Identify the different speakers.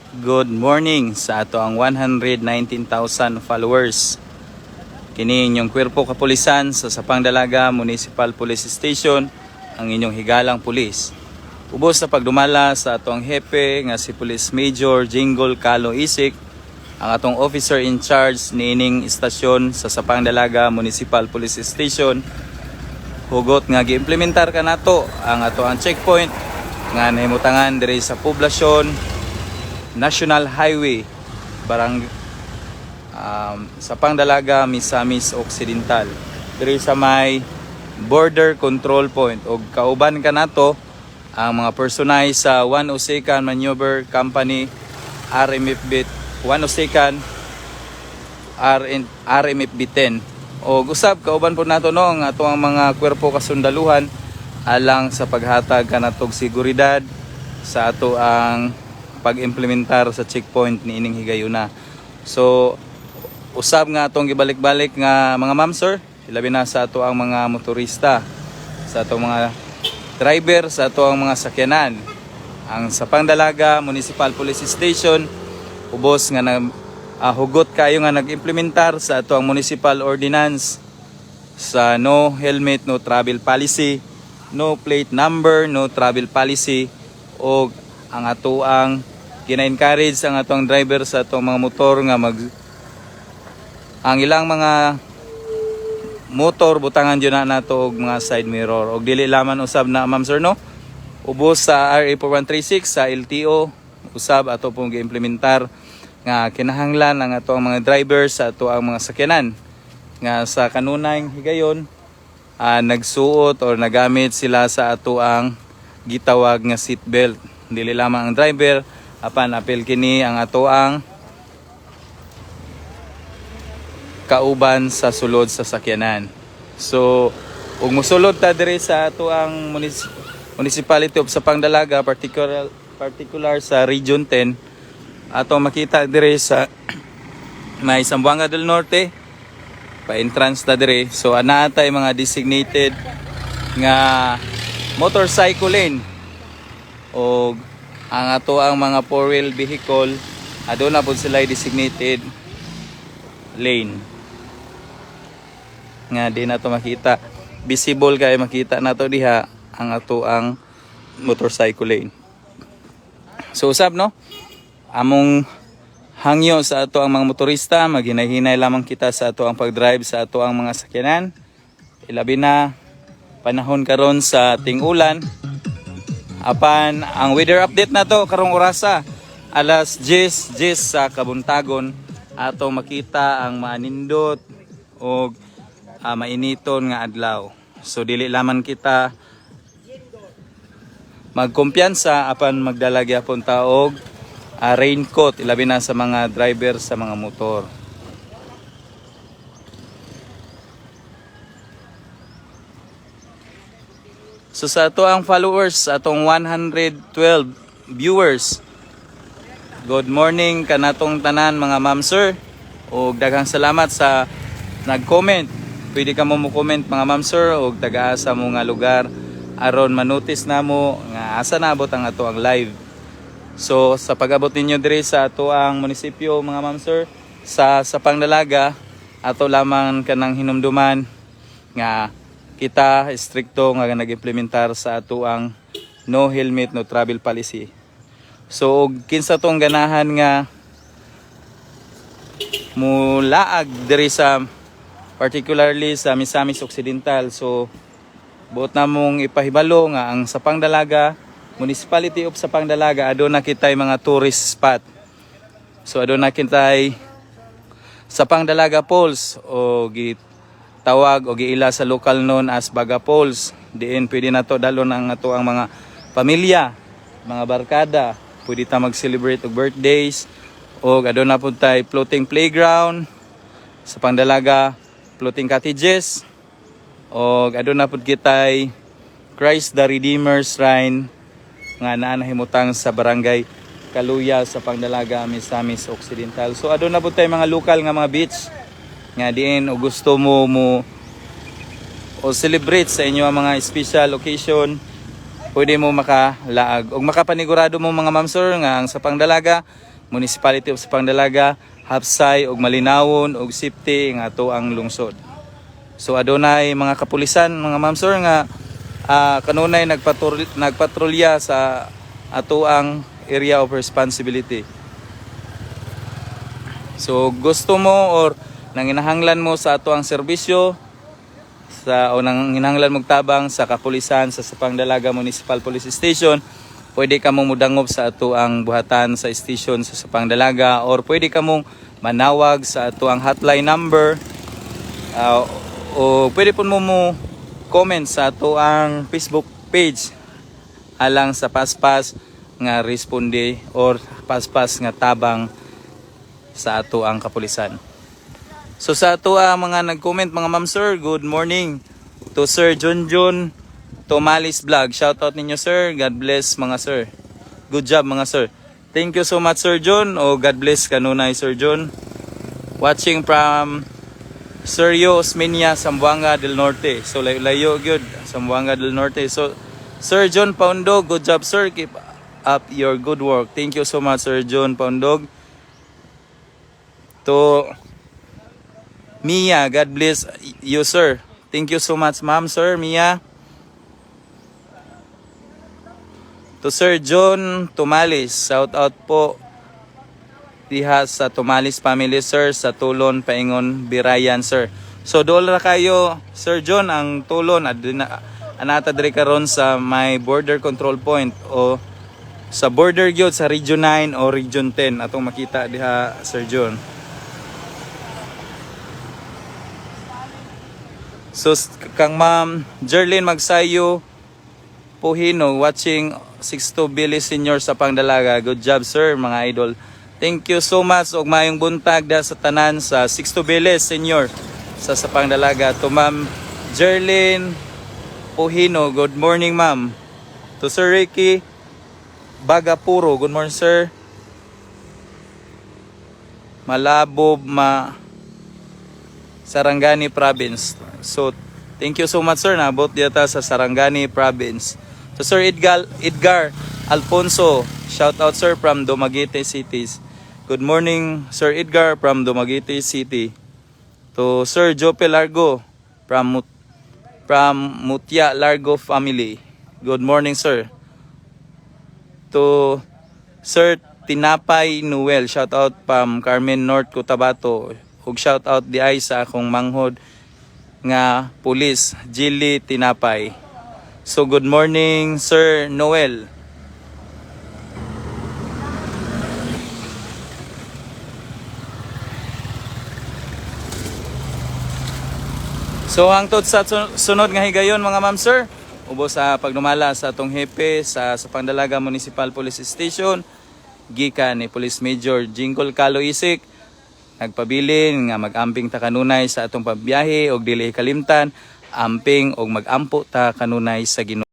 Speaker 1: Good morning sa ato ang 119,000 followers. Kini inyong kwerpo kapulisan sa Sapang Dalaga Municipal Police Station, ang inyong higalang pulis. Ubos sa pagdumala sa atong hepe nga si Police Major Jingle Calo Isik, ang atong officer in charge niining istasyon sa Sapang Dalaga Municipal Police Station. Hugot nga giimplementar ka nato ang ato ang checkpoint nga nahimutangan diri sa poblasyon National Highway Sapang Dalaga Misamis Occidental diri sa may border control point, og kauban ka nato ang mga personay sa 102nd Maneuver Company RMFB 102nd RMFB 10, og usab kauban po nato no ang ato ang mga kwerpo kasundaluhan alang sa paghatag kanatog seguridad sa ato ang pag-implementar sa checkpoint ni ining higayuna. So usab nga atong gibalik-balik nga mga ma'am sir, ilabi na sa ato ang mga motorista, sa ato mga driver, sa ato ang mga sakyanan. Ang Sapang Dalaga Municipal Police Station ubos nga hugot kayo nga nag-implementar sa ato ang municipal ordinance sa no helmet no travel policy, no plate number no travel policy, o ang ato ang gina-encourage ang atong driver sa atong mga motor nga ang ilang mga motor butangan jud na nato og mga side mirror, og dili laman usab na ma'am sir no, ubos sa RA 4136 sa LTO usab ato pong gi-implementar nga kinahanglan ang ato ang mga drivers sa ato ang mga sakyanan nga sa kanunay higayon nagsuot or nagamit sila sa ato ang gitawag nga seatbelt. Dili lamang ang driver, apan apil kini ang ato ang kauban sa sulod sa sakyanan. So ug mosulod ta diri sa ato ang Municipality of Sapang Dalaga, particular sa Region 10, ato makita diri sa may Zamboanga del Norte pa-entrance ta diri. So ana tay mga designated nga motorcycle lane, o ang ato ang mga four-wheel vehicle aduna po sila designated lane nga di nato makita, visible kay makita nato diha ang ato ang motorcycle lane. So usab no, among hangyo sa ato ang mga motorista, maghinay-hinay lamang kita sa ato ang pagdrive sa ato ang mga sakyanan, ilabi na panahon karon sa ting-ulan. Apan ang weather update na to karong orasa alas 10 sa kabuntagon, ato makita ang manindot o mainiton nga adlaw. So dili lamang kita magkumpiyansa apan magdala gyapon ta og raincoat, ilabi na sa mga driver sa mga motor. So sa ato ang followers, atong 112 viewers, good morning kanatong tanan mga ma'am sir, ug daghang salamat sa nag-comment. Pwede ka mo comment mga ma'am sir, ug taga-asa mo nga lugar aron manotice namo nga asa naabot ang ato ang live. So sa pag-abot ninyo diri sa ato ang munisipyo mga ma'am sir sa Sapang Dalaga, ato lamang kanang hinumduman nga kita stricto nga nag-implementar sa ato ang no helmet no travel policy. So kinsa tong ganahan nga mulaag diri sa particularly sa Misamis Occidental, so buot namong ipahibalo nga ang Sapang Dalaga Municipality of Sapang Dalaga aduna kitay mga tourist spot. So aduna kitay Sapang Dalaga Falls, o tawag o giila sa local known as Baga Falls. Diin pwede na to dalon ang ato ang mga pamilya, mga barkada, pwede ta mag-celebrate og birthdays, o aduna pud tay floating playground, Sapang Dalaga floating cottages, o aduna pud kitay Christ the Redeemer Shrine nga naa nahimutang sa barangay Kaluya sa Sapang Dalaga Misamis Occidental. So aduna pud tay mga lokal nga mga beach nga diin o gusto mo o celebrate sa inyo ang mga special occasion, pwede mo makalaag. O makapanigurado mo mga ma'am sir nga ang Sapang Dalaga Municipality of Sapangdalaga hapsay og malinawon og safety nga ato ang lungsod. So adunay mga kapulisan, mga ma'am sir nga kanunay nagpatrolya sa ato ang area of responsibility. So gusto mo or nanginahanglan mo sa ato ang serbisyo o nanginahanglan mo tabang sa kapulisan sa Sapangdalaga Municipal Police Station, pwede ka mong mudangob sa ato ang buhatan sa station sa Sapangdalaga, or pwede ka mong manawag sa ato ang hotline number, o pwede po mo comment sa ato ang Facebook page alang sa paspas nga responde or paspas nga tabang sa ato ang kapulisan. So sa ato ang mga nag-comment, mga ma'am sir, good morning to Sir Junjun Tomalis Vlog. Shout out ninyo sir. God bless mga sir. Good job mga sir. Thank you so much Sir John. O God bless kanunay Sir John. Watching from Sergio Osmeña, Zamboanga del Norte. So layo good, Zamboanga del Norte. So Sir John Paundog, good job sir. Keep up your good work. Thank you so much Sir John Paundog. To Mia, God bless you sir. Thank you so much ma'am sir Mia. To Sir John Tomalis, shout out po diha sa Tomalis family sir, sa Tulon, Paingon, Birayan sir. So dool ra kayo Sir John ang Tulon anata diri karon sa may border control point o sa border gyud sa Region 9 o Region 10 atong makita diha Sir John. So kang Ma'am Jerlyn Magsayo Puhino watching 62 Billy Senior sa Pangdalaga. Good job sir mga idol. Thank you so much og mayong buntag da sa tanan sa 62 Billy Senior sa Sapangdalaga. To Ma'am Jerlyn Puhino, good morning ma'am. To Sir Ricky Bagapuro, good morning sir. Malabo Sarangani Province. So thank you so much sir, nabot dito sa Sarangani Province. So Sir Edgar Alfonso, shout out sir from Dumaguete Cities. Good morning Sir Edgar from Dumaguete City. To Sir Jope Largo from Mutia Largo family. Good morning sir. To Sir Tinapay Noel, shout out from Carmen North Cotabato. Ug shout out di ay sa akong manghod nga pulis Jilly Tinapay. So good morning Sir Noel. So hangtod sa sunod nga higayon mga ma'am sir, ubos sa pagdumala sa atong hepe sa Sapangdalaga Municipal Police Station gikan ni Police Major Jingkol Calo Isik, nagpabilin nga mag-amping ta kanunay sa atong pagbiyahe og dili kalimtan, amping og mag-ampo ta kanunay sa Ginoo.